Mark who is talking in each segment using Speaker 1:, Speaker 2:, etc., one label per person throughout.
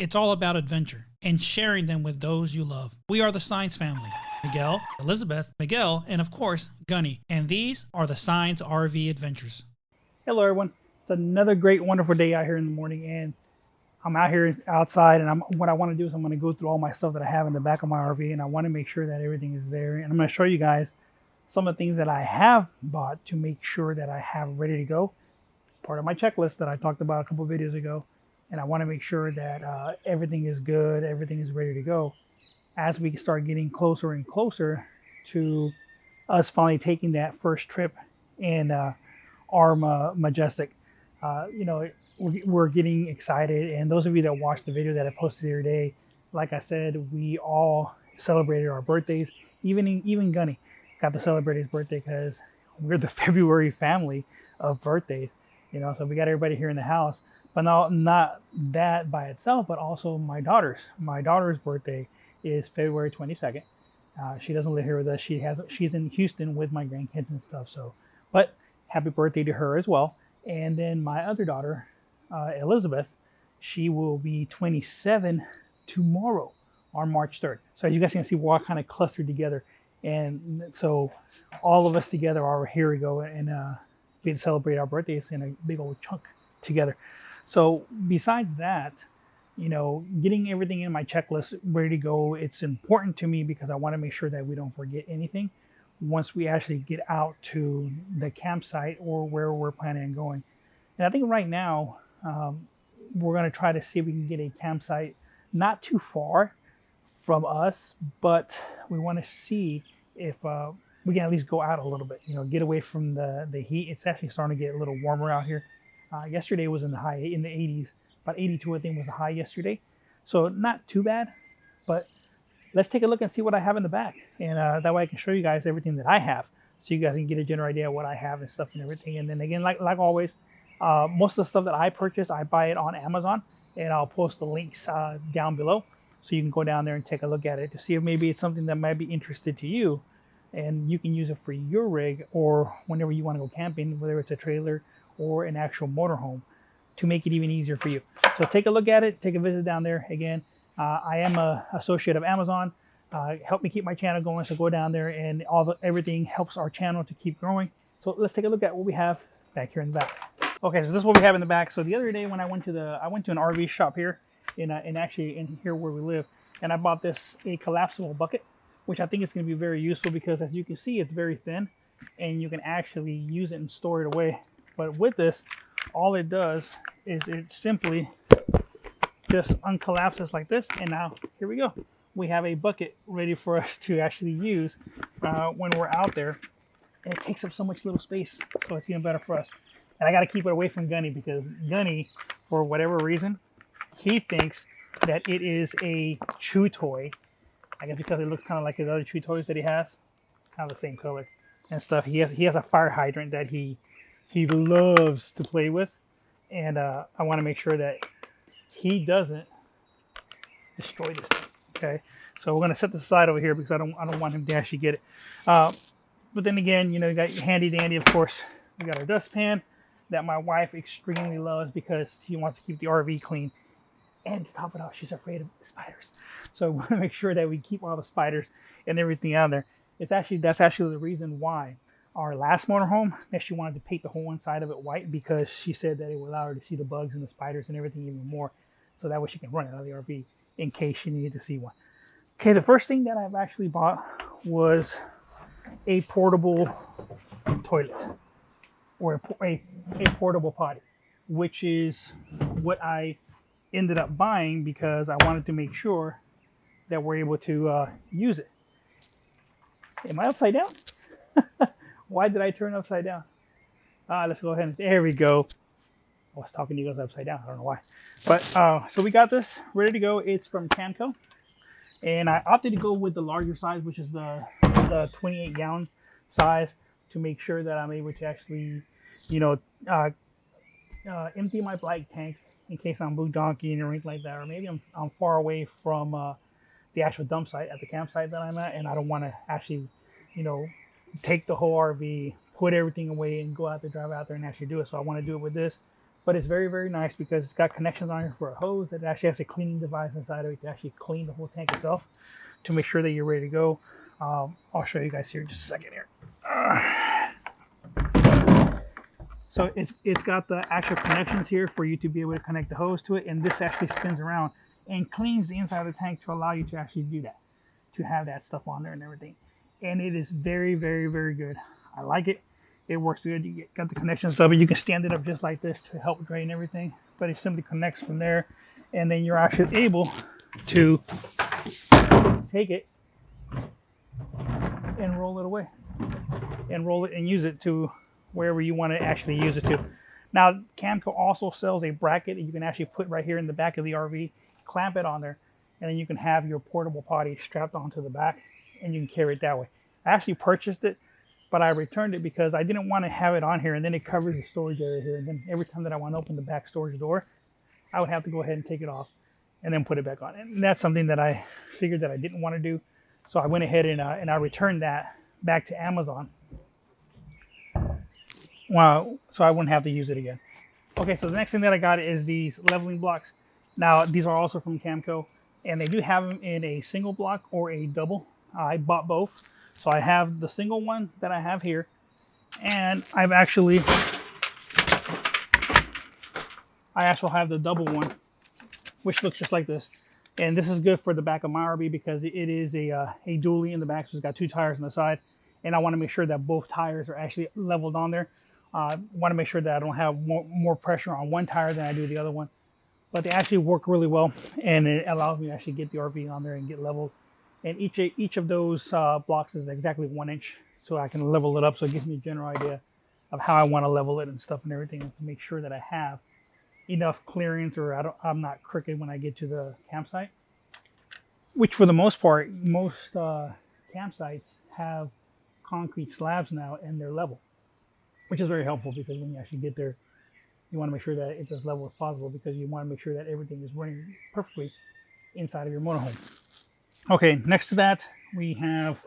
Speaker 1: It's all about adventure and sharing them with those you love. We are the Signs family. Miguel, Elizabeth, Miguel, and of course, Gunny. And these are the Signs RV Adventures.
Speaker 2: Hello everyone. It's another great, wonderful day out here in the morning, and I'm out here outside, and what I want to do is I'm going to go through all my stuff that I have in the back of my RV, and I want to make sure that everything is there. And I'm going to show you guys some of the things that I have bought to make sure that I have ready to go. Part of my checklist that I talked about a couple of videos ago, and I want to make sure that everything is good, everything is ready to go as we start getting closer and closer to us finally taking that first trip in our Majestic. We're getting excited, and those of you that watched the video that I posted the other day, like I said, we all celebrated our birthdays. Even Gunny got to celebrate his birthday because we're the February family of birthdays. So we got everybody here in the house. But not that by itself, but also my daughter's. My daughter's birthday is February 22nd. She doesn't live here with us. She's in Houston with my grandkids and stuff. But happy birthday to her as well. And then my other daughter, Elizabeth, she will be 27 tomorrow on March 3rd. So as you guys can see, we're all kind of clustered together. And so all of us together are here we go, and we celebrate our birthdays in a big old chunk together. So besides that, getting everything in my checklist ready to go, it's important to me because I want to make sure that we don't forget anything once we actually get out to the campsite or where we're planning on going. And I think right now, we're going to try to see if we can get a campsite not too far from us, but we want to see if we can at least go out a little bit, get away from the heat. It's actually starting to get a little warmer out here. Yesterday was in the 80s, about 82 I think was the high yesterday. So not too bad, but let's take a look and see what I have in the back. And that way I can show you guys everything that I have, so you guys can get a general idea of what I have and stuff and everything. And then again, like always, most of the stuff that I purchase, I buy it on Amazon, and I'll post the links down below, so you can go down there and take a look at it to see if maybe it's something that might be interested to you, and you can use it for your rig or whenever you want to go camping, whether it's a trailer or an actual motorhome, to make it even easier for you. So take a look at it, take a visit down there. Again, I am an associate of Amazon. Help me keep my channel going, so go down there, and everything helps our channel to keep growing. So let's take a look at what we have back here in the back. Okay, so this is what we have in the back. So the other day when I went to an RV shop here actually in here where we live, and I bought a collapsible bucket, which I think is going to be very useful because, as you can see, it's very thin and you can actually use it and store it away. But with this, all it does is it simply just uncollapses like this, and now here we go. We have a bucket ready for us to actually use when we're out there, and it takes up so much little space, so it's even better for us. And I got to keep it away from Gunny because Gunny, for whatever reason, he thinks that it is a chew toy. I guess because it looks kind of like his other chew toys that he has, kind of the same color and stuff. He has a fire hydrant that he loves to play with, and I want to make sure that he doesn't destroy this thing. Okay, so we're gonna set this aside over here because I don't want him to actually get it. But then again, you got handy dandy, of course. We got our dustpan that my wife extremely loves because she wants to keep the RV clean. And to top it off, she's afraid of spiders. So we want to make sure that we keep all the spiders and everything out there. That's actually the reason why our last motorhome, that she wanted to paint the whole inside of it white, because she said that it would allow her to see the bugs and the spiders and everything even more, so that way she can run it out of the RV in case she needed to see one. Okay, the first thing that I've actually bought was a portable toilet, or a portable potty, which is what I ended up buying because I wanted to make sure that we're able to use it. Am I upside down? Why did I turn upside down? Let's go ahead and, there we go. I was talking to you guys upside down. I don't know why. But so we got this ready to go. It's from Camco, and I opted to go with the larger size, which is the 28 gallon size, to make sure that I'm able to actually, empty my black tank in case I'm boondocking or anything like that, or maybe I'm far away from the actual dump site at the campsite that I'm at, and I don't want to actually, take the whole RV, put everything away, and go out there, drive out there, and actually do it. So I want to do it with this. But it's very, very nice because it's got connections on here for a hose that actually has a cleaning device inside of it to actually clean the whole tank itself to make sure that you're ready to go. I'll show you guys here in just a second here. So it's got the actual connections here for you to be able to connect the hose to it, and this actually spins around and cleans the inside of the tank to allow you to actually do that, to have that stuff on there and everything. And it is very, very, very good. I like it. It works good. You got the connections of it. You can stand it up just like this to help drain everything, but it simply connects from there, and then you're actually able to take it and roll it away, and roll it and use it to wherever you want to actually use it to. Now, Camco also sells a bracket that you can actually put right here in the back of the RV, clamp it on there, and then you can have your portable potty strapped onto the back, and you can carry it that way. I actually purchased it, but I returned it because I didn't want to have it on here, and then it covers the storage area here, and then every time that I want to open the back storage door, I would have to go ahead and take it off and then put it back on. And that's something that I figured that I didn't want to do, so I went ahead and I returned that back to Amazon. Wow, so I wouldn't have to use it again. Okay, so the next thing that I got is these leveling blocks. Now, these are also from Camco, and they do have them in a single block or a double. I bought both. So I have the single one that I have here, and I actually have the double one, which looks just like this. And this is good for the back of my RV because it is a dually in the back, so it's got 2 tires on the side. And I want to make sure that both tires are actually leveled on there. Want to make sure that I don't have more pressure on one tire than I do the other one. But they actually work really well, and it allows me to actually get the RV on there and get leveled. And each of those blocks is exactly 1 inch, so I can level it up. So it gives me a general idea of how I want to level it and stuff and everything, to make sure that I have enough clearance, or I'm not crooked when I get to the campsite. Which, for the most part, most campsites have concrete slabs now, and they're level, which is very helpful because when you actually get there, you want to make sure that it's as level as possible because you want to make sure that everything is running perfectly inside of your motorhome. Okay, next to that, we have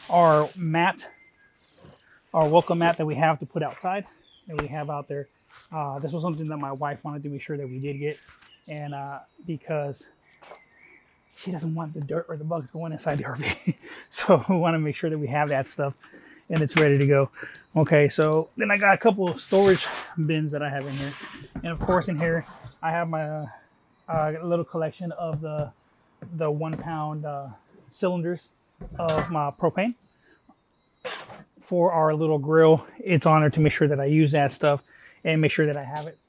Speaker 2: our mat, our welcome mat that we have to put outside, that we have out there. This was something that my wife wanted to be sure that we did get, and because she doesn't want the dirt or the bugs going inside the RV. So we want to make sure that we have that stuff and it's ready to go. Okay, so then I got a couple of storage bins that I have in here. And of course in here, I have my little collection of the 1 pound cylinders of my propane. For our little grill, it's on there to make sure that I use that stuff and make sure that I have it,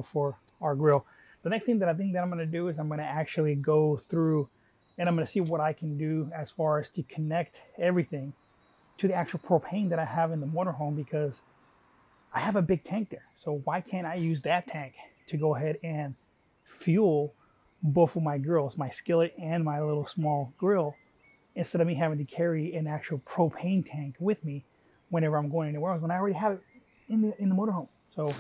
Speaker 2: for our grill. The next thing that I think that I'm going to do is I'm going to actually go through and I'm going to see what I can do as far as to connect everything to the actual propane that I have in the motorhome, because I have a big tank there. So why can't I use that tank to go ahead and fuel both of my grills, my skillet and my little small grill, instead of me having to carry an actual propane tank with me whenever I'm going anywhere else, when I already have it in the motorhome. So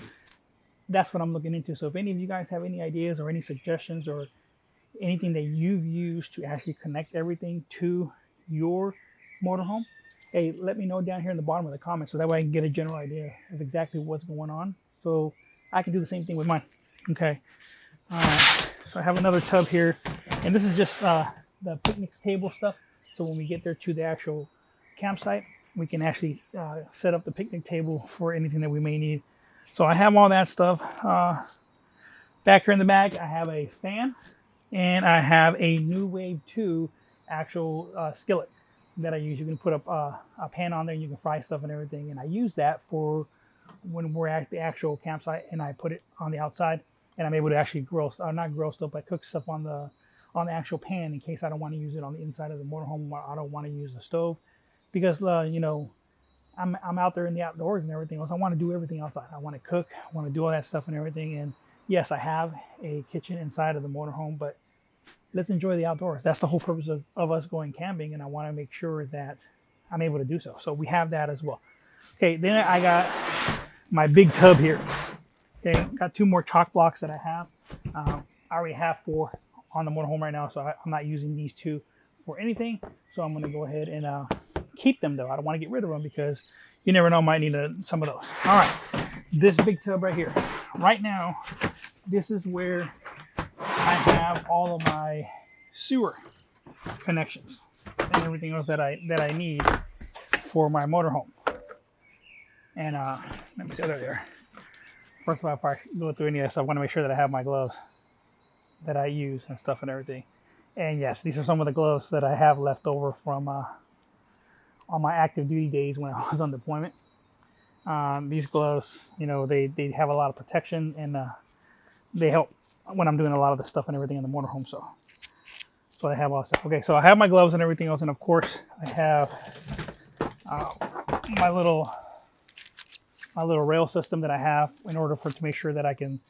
Speaker 2: that's what I'm looking into. So if any of you guys have any ideas or any suggestions or anything that you've used to actually connect everything to your motorhome, hey, let me know down here in the bottom of the comments, so that way I can get a general idea of exactly what's going on, so I can do the same thing with mine. Okay, so I have another tub here, and this is just the picnic table stuff. So when we get there to the actual campsite, we can actually set up the picnic table for anything that we may need. So I have all that stuff. Back here in the bag, I have a fan, and I have a New Wave 2 actual skillet that I use. You can put up a pan on there, and you can fry stuff and everything. And I use that for when we're at the actual campsite, and I put it on the outside, and I'm able to actually not grill stuff, but cook stuff on the actual pan in case I don't want to use it on the inside of the motorhome, or I don't want to use the stove, because I'm out there in the outdoors and everything else. I want to do everything outside. I want to cook, I want to do all that stuff and everything. And yes, I have a kitchen inside of the motorhome, but let's enjoy the outdoors. That's the whole purpose of us going camping, and I want to make sure that I'm able to do so. So we have that as well. Okay, then I got my big tub here. Okay, got 2 more chalk blocks that I have. I already have 4 on the motorhome right now, so I'm not using these 2 for anything. So I'm going to go ahead and keep them, though. I don't want to get rid of them because you never know, I might need some of those. All right, this big tub right here. Right now, this is where I have all of my sewer connections and everything else that I need for my motorhome. And let me see, there they are. First of all, if I go through any of this, I want to make sure that I have my gloves that I use and stuff and everything. And yes, these are some of the gloves that I have left over from on my active duty days when I was on deployment. These gloves, you know, they have a lot of protection, and they help when I'm doing a lot of the stuff and everything in the motorhome. So I have all stuff. Okay, so I have my gloves and everything else, and of course I have my little rail system that I have in order to make sure that I can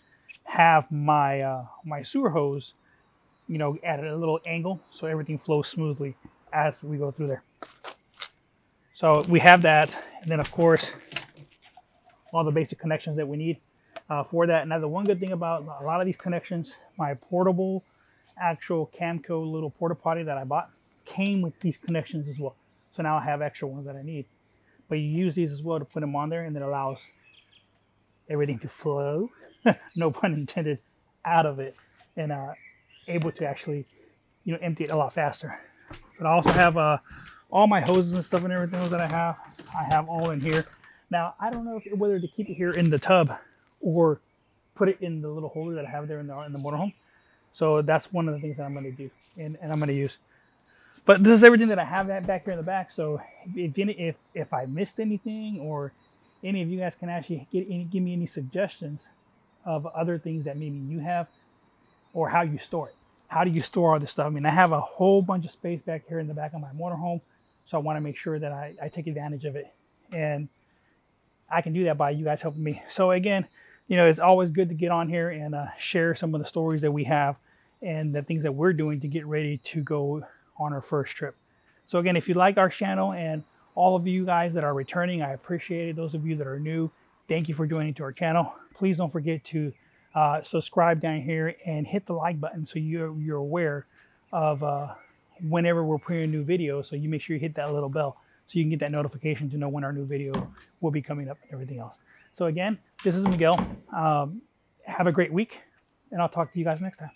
Speaker 2: have my my sewer hose, you know, at a little angle so everything flows smoothly as we go through there. So we have that, and then of course all the basic connections that we need for that. Now the one good thing about a lot of these connections, my portable actual Camco little porta potty that I bought came with these connections as well. So now I have extra ones that I need. But you use these as well to put them on there, and it allows everything to flow, no pun intended, out of it, and able to actually, you know, empty it a lot faster. But I also have all my hoses and stuff and everything else that I have all in here. Now I don't know whether to keep it here in the tub or put it in the little holder that I have there in the motorhome. So that's one of the things that I'm going to do and I'm going to use. But this is everything that I have back here in the back. So if I missed anything, or any of you guys can actually give me any suggestions of other things that maybe you have, or how you store it. How do you store all this stuff? I mean, I have a whole bunch of space back here in the back of my motorhome, so I want to make sure that I take advantage of it. And I can do that by you guys helping me. So again, you know, it's always good to get on here and share some of the stories that we have and the things that we're doing to get ready to go on our first trip. So again, if you like our channel, and all of you guys that are returning, I appreciate it. Those of you that are new, thank you for joining to our channel. Please don't forget to subscribe down here and hit the like button so you're aware of whenever we're putting a new video. So you make sure you hit that little bell so you can get that notification to know when our new video will be coming up and everything else. So again, this is Miguel. Have a great week, and I'll talk to you guys next time.